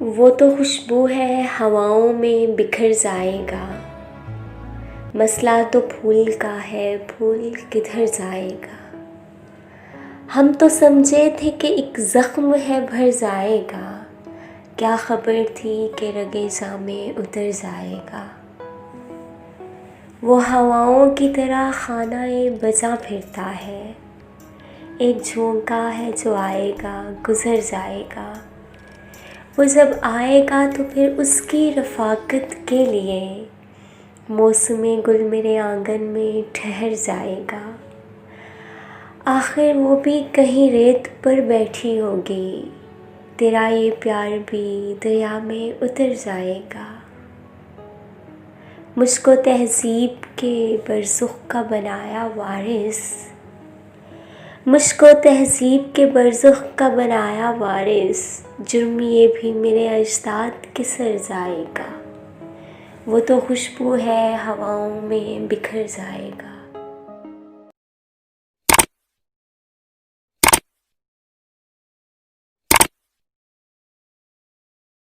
वो तो खुशबू है हवाओं में बिखर जाएगा। मसला तो फूल का है, फूल किधर जाएगा। हम तो समझे थे कि एक ज़ख्म है भर जाएगा। क्या खबर थी कि रगे जामे उतर जाएगा। वो हवाओं की तरह खानाए बजा फिरता है। एक झोंका है जो आएगा गुज़र जाएगा। वो जब आएगा तो फिर उसकी रफ़ाकत के लिए मौसमी गुल मेरे आंगन में ठहर जाएगा। आखिर वो भी कहीं रेत पर बैठी होगी, तेरा ये प्यार भी दरिया में उतर जाएगा। मुझको तहज़ीब के बरज़ुख़ का बनाया वारिस, मुझको तहज़ीब के बरज़ुख़ का बनाया वारिस। जुर्म ये भी मेरे अजदाद के सर जाएगा। वो तो खुशबू है हवाओं में बिखर जाएगा।